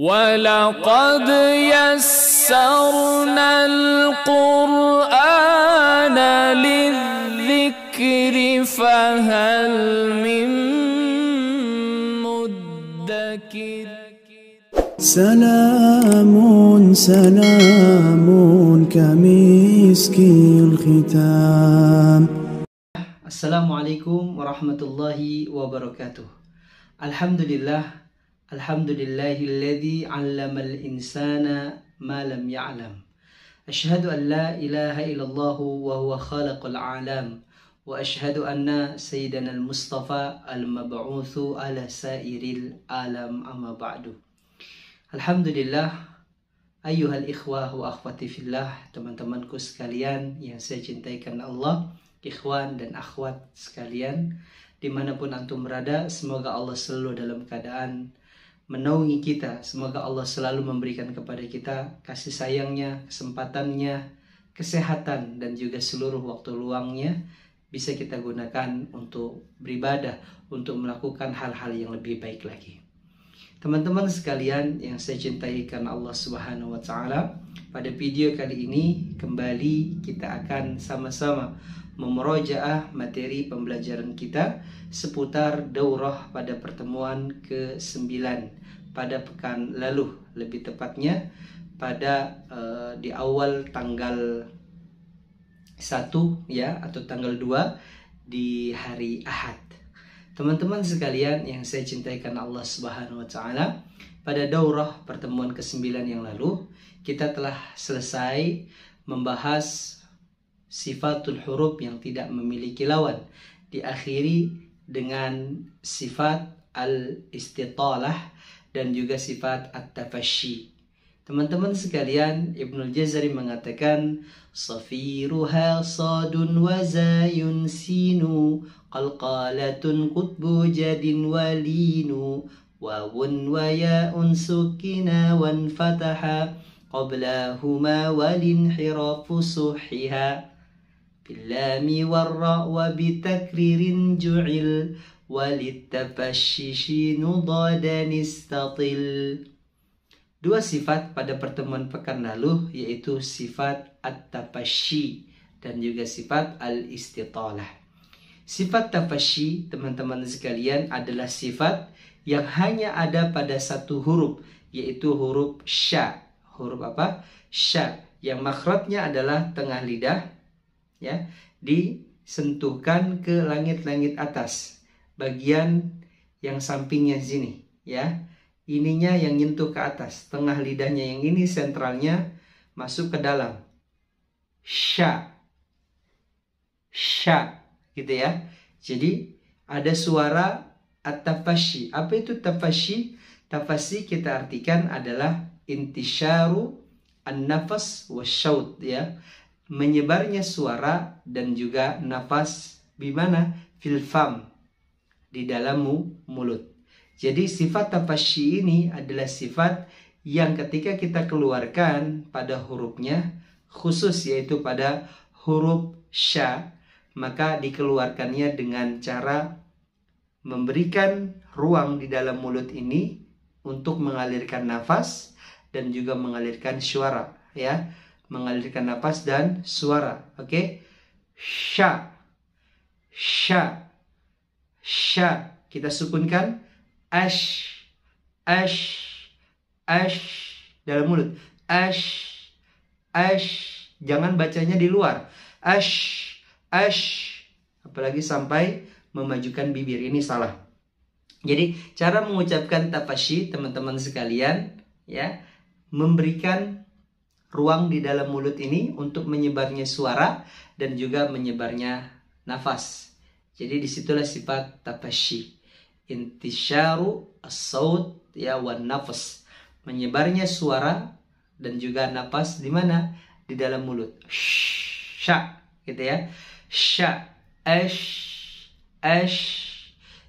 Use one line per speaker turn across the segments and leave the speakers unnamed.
وَلَقَدْ يَسَّرْنَا الْقُرْآنَ لِلذِّكْرِ فَهَلْ مِن مُّدَّكِرٍ.
سلام سلام كمسك الختام.
Assalamualaikum warahmatullahi wabarakatuh. Alhamdulillahilladzi 'allamal insana ma lam ya'lam. Asyhadu an la ilaha illallah wa huwa khalaqal a'lam. Wa asyhadu anna sayyidana al-Mustafa al-mab'utsu ala sairil alam amma ba'du. Alhamdulillah, ayyuhal ikhwah wa akhwati fillah, teman-temanku sekalian yang saya cintai karena Allah, ikhwan dan akhwat sekalian, dimanapun antum berada, semoga Allah selalu dalam keadaan menaungi kita. Semoga Allah selalu memberikan kepada kita kasih sayangnya, kesempatannya, kesehatan, dan juga seluruh waktu luangnya bisa kita gunakan untuk beribadah, untuk melakukan hal-hal yang lebih baik lagi. Teman-teman sekalian yang saya cintai karena Allah Subhanahu wa Ta'ala, pada video kali ini kembali kita akan sama-sama memurojaah materi pembelajaran kita seputar daurah pada pertemuan ke-9 pada pekan lalu, lebih tepatnya pada di awal tanggal 1 ya, atau tanggal 2 di hari Ahad. Teman-teman sekalian yang saya cintai karena Allah Subhanahu wa Ta'ala, pada daurah pertemuan ke-9 yang lalu kita telah selesai membahas sifatul huruf yang tidak memiliki lawan, diakhiri dengan sifat al-istitalah dan juga sifat at-tafashi. Teman-teman sekalian, Ibnul Jazari mengatakan safiruha sadun wa zayun sinu qalqalatun qutbu jadin walinu wawun wa ya'un sukina wan fataha qablahuma walinhirafu suhiha billami warra wa bitakririn ju'il walittafashishi nudadan istatil. Dua sifat pada pertemuan pekan lalu, yaitu sifat at-tafashi dan juga sifat al-istitalah. Sifat tafashi, teman-teman sekalian, adalah sifat yang hanya ada pada satu huruf, yaitu huruf sya. Huruf apa? Sya, yang makhrajnya adalah tengah lidah, ya, disentuhkan ke langit-langit atas, bagian yang sampingnya sini, ya. Ininya yang nyentuh ke atas, tengah lidahnya yang ini sentralnya masuk ke dalam. Sya, sya, gitu ya. Jadi ada suara at-tafashi. Apa itu tafashi? Tafashi kita artikan adalah intisyaru an-nafas wasyaut, ya, menyebarnya suara dan juga nafas bimana fil fam, di dalam mulut. Jadi sifat tafashi ini adalah sifat yang ketika kita keluarkan pada hurufnya khusus, yaitu pada huruf sya, maka dikeluarkannya dengan cara memberikan ruang di dalam mulut ini untuk mengalirkan nafas dan juga mengalirkan suara, ya, mengalirkan nafas dan suara. Oke, sya, sya, sya, kita sukunkan. Ash, ash, ash, dalam mulut. Ash, ash, jangan bacanya di luar. Ash, ash, apalagi sampai memajukan bibir, ini salah. Jadi cara mengucapkan tafashi, teman-teman sekalian, ya, memberikan ruang di dalam mulut ini untuk menyebarnya suara dan juga menyebarnya nafas. Jadi disitulah sifat tafashi. Intisyaru as-saut, ya, wan nafas, menyebarnya suara dan juga nafas di mana? Di dalam mulut. Sya, gitu ya. Sya, ash, ash,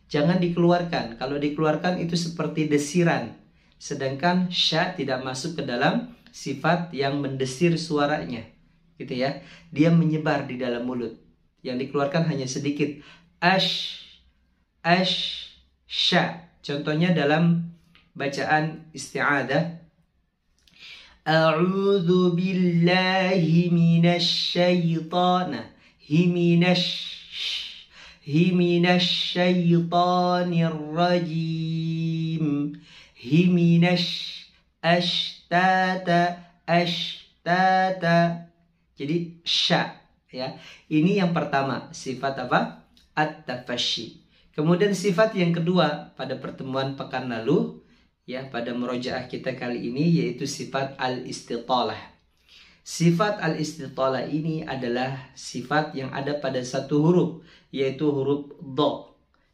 jangan dikeluarkan. Kalau dikeluarkan itu seperti desiran, sedangkan sya tidak masuk ke dalam sifat yang mendesir suaranya, gitu ya. Dia menyebar di dalam mulut, yang dikeluarkan hanya sedikit. Ash, ash, sya. Contohnya dalam bacaan isti'adzah. A'udzu billahi minasyaitonir syaitonir rajim. Ashtata. Jadi sya, ya. Ini yang pertama, sifat apa? At-tafasyi. Kemudian sifat yang kedua pada pertemuan pekan lalu, ya, pada murojaah kita kali ini, yaitu sifat al-istitalah. Sifat al-istitalah ini adalah sifat yang ada pada satu huruf, yaitu huruf do.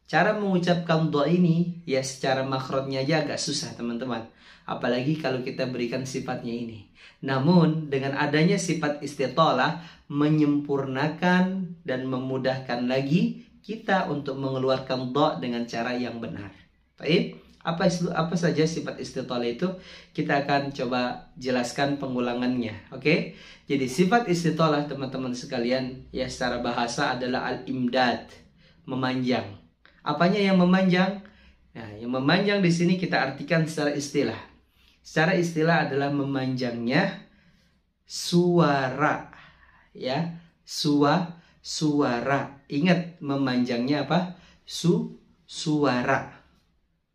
Cara mengucapkan do ini, ya, secara makhrajnya aja agak susah teman-teman. Apalagi kalau kita berikan sifatnya ini. Namun dengan adanya sifat istitalah menyempurnakan dan memudahkan lagi kita untuk mengeluarkan do dengan cara yang benar. Baik, apa saja sifat istitalah itu? Kita akan coba jelaskan pengulangannya. Oke? Jadi sifat istitalah teman-teman sekalian, ya, secara bahasa adalah al-imdad, memanjang. Apanya yang memanjang? Nah, yang memanjang di sini kita artikan secara istilah. Secara istilah adalah memanjangnya suara, ya, suara. Ingat, memanjangnya apa? Suara,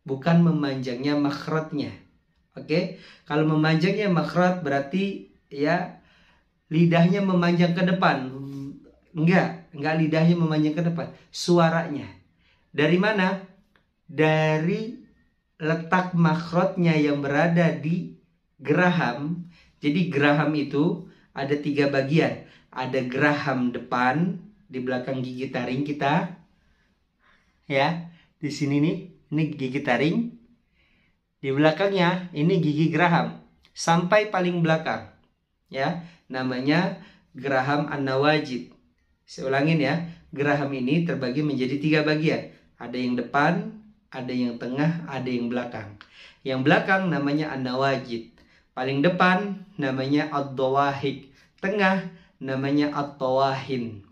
bukan memanjangnya makhrajnya. Oke? Kalau memanjangnya makhraj berarti, ya, lidahnya memanjang ke depan. Enggak lidahnya memanjang ke depan. Suaranya. Dari mana? Dari letak makhrajnya yang berada di geraham. Jadi geraham itu ada 3 bagian. Ada geraham depan di belakang gigi taring kita, ya, di sini nih, ini gigi taring. Di belakangnya ini gigi geraham sampai paling belakang, ya, namanya geraham an-nawajid. Saya ulangin, ya, geraham ini terbagi menjadi 3 bagian. Ada yang depan, ada yang tengah, ada yang belakang. Yang belakang namanya an-nawajid. Paling depan namanya ad-dawahik. Tengah namanya at-tawahin.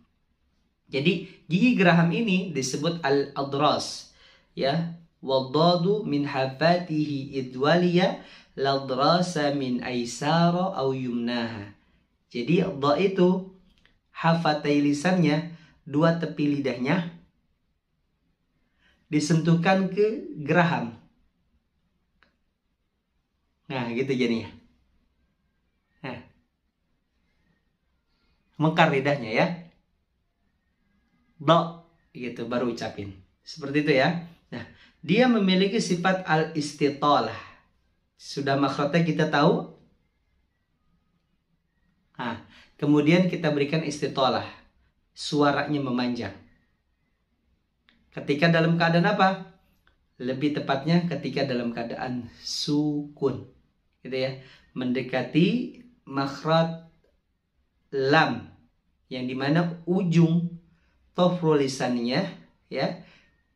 Jadi gigi geraham ini disebut al-adras, ya. Wadadu min hafatihi idwaliya ladrasa min aisara au yumnaha. Jadi dha itu hafatai lisannya, 2 tepi lidahnya disentuhkan ke geraham. Nah, gitu jadinya. Nah, mekar lidahnya, ya. Do, gitu, baru ucapin. Seperti itu, ya. Nah, dia memiliki sifat al-istitalah. Sudah makhrajnya kita tahu. Nah, kemudian kita berikan istitalah. Suaranya memanjang. Ketika dalam keadaan apa? Lebih tepatnya ketika dalam keadaan sukun, gitu, ya. Mendekati makhraj lam, yang dimana ujung tofrul lisannya, ya,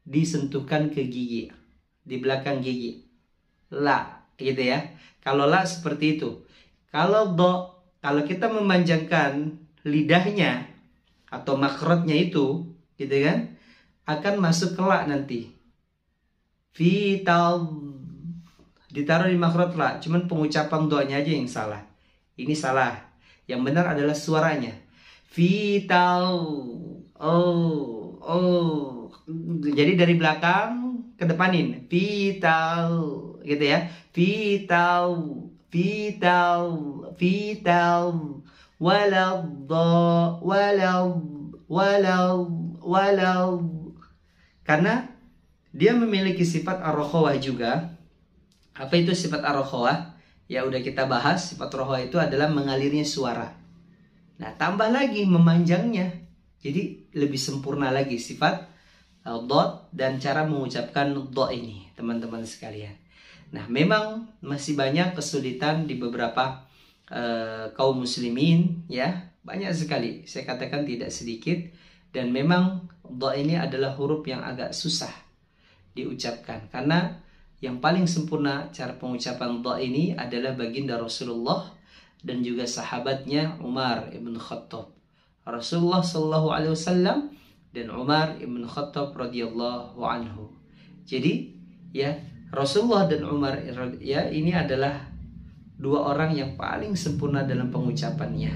disentuhkan ke gigi, di belakang gigi. La, gitu, ya. Kalau la seperti itu. Kalau do, kalau kita memanjangkan lidahnya atau makhrajnya itu, gitu kan, akan masuk ke la nanti. Vital, ditaruh di makhraj la, cuman pengucapan doanya aja yang salah. Ini salah. Yang benar adalah suaranya. Vital, oh. Jadi dari belakang ke depanin. Vital, gitu, ya. Vital. Walau. Karena dia memiliki sifat ar-rokhawah juga. Apa itu sifat ar-rokhawah? Ya udah kita bahas, sifat rokhawah itu adalah mengalirnya suara. Nah, tambah lagi memanjangnya. Jadi lebih sempurna lagi sifat dot dan cara mengucapkan do ini, teman-teman sekalian. Nah, memang masih banyak kesulitan di beberapa kaum muslimin, ya. Banyak sekali, saya katakan tidak sedikit. Dan memang do ini adalah huruf yang agak susah diucapkan. Karena yang paling sempurna cara pengucapan do ini adalah baginda Rasulullah dan juga sahabatnya Umar ibn Khattab. Rasulullah SAW dan Umar ibn Khattab radhiyallahu anhu. Jadi, ya, Rasulullah dan Umar ya, ini adalah dua orang yang paling sempurna dalam pengucapannya.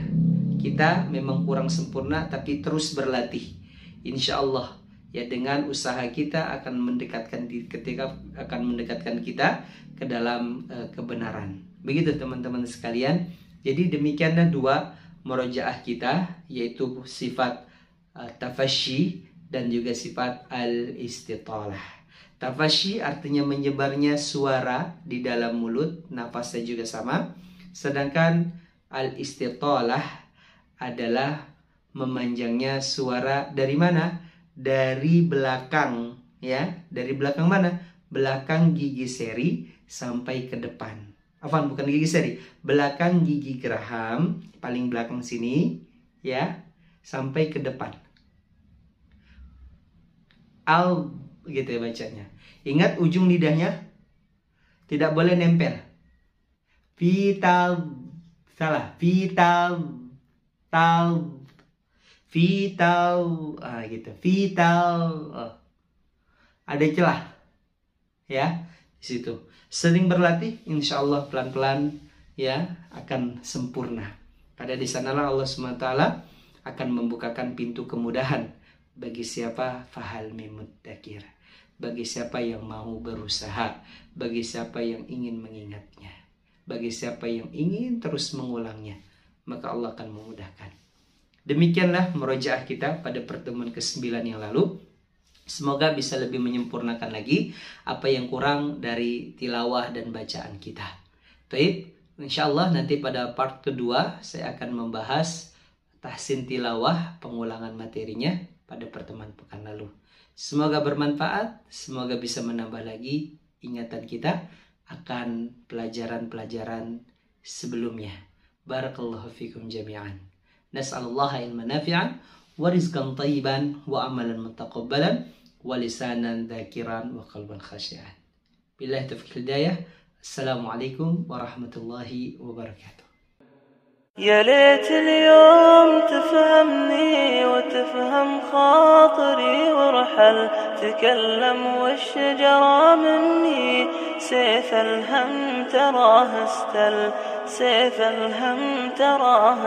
Kita memang kurang sempurna, tapi terus berlatih. Insya Allah ya, dengan usaha kita akan mendekatkan kita ke dalam kebenaran. Begitu teman-teman sekalian. Jadi demikianlah dua murojaah kita, yaitu sifat tafasyi dan juga sifat al-istitalah. Tafasyi artinya menyebarnya suara di dalam mulut, nafasnya juga sama. Sedangkan al-istitalah adalah memanjangnya suara dari mana? Dari belakang ya. Dari belakang mana? Belakang gigi seri sampai ke depan. Bukan gigi seri, belakang gigi geraham, paling belakang sini ya, sampai ke depan. Gitu ya bacanya. Ingat ujung lidahnya tidak boleh nempel. Vital, salah. Vital, gitu. Vital. Ada celah ya di situ. Sering berlatih, insya Allah pelan-pelan ya akan sempurna. Pada di sanalah Allah SWT akan membukakan pintu kemudahan bagi siapa fahal muddakir, bagi siapa yang mau berusaha, bagi siapa yang ingin mengingatnya, bagi siapa yang ingin terus mengulangnya, maka Allah akan memudahkan. Demikianlah murojaah kita pada pertemuan ke-9 yang lalu. Semoga bisa lebih menyempurnakan lagi apa yang kurang dari tilawah dan bacaan kita. Baik, insyaallah nanti pada part kedua saya akan membahas tahsin tilawah, pengulangan materinya pada pertemuan pekan lalu. Semoga bermanfaat, semoga bisa menambah lagi ingatan kita akan pelajaran-pelajaran sebelumnya. Barakallahu fikum jami'an. Nas'alullaha ilman nafi'an wa rizqan thayyiban wa amalan mutaqabbalan wa lisanan dzakiran wa qalban khashi'an. Billahi taufiq hidayah. Assalamualaikum warahmatullahi wabarakatuh.
يا ليت اليوم تفهمني وتفهم خاطري وارحل تكلم والشجرة مني سيف الهم تراه استل سيف الهم تراه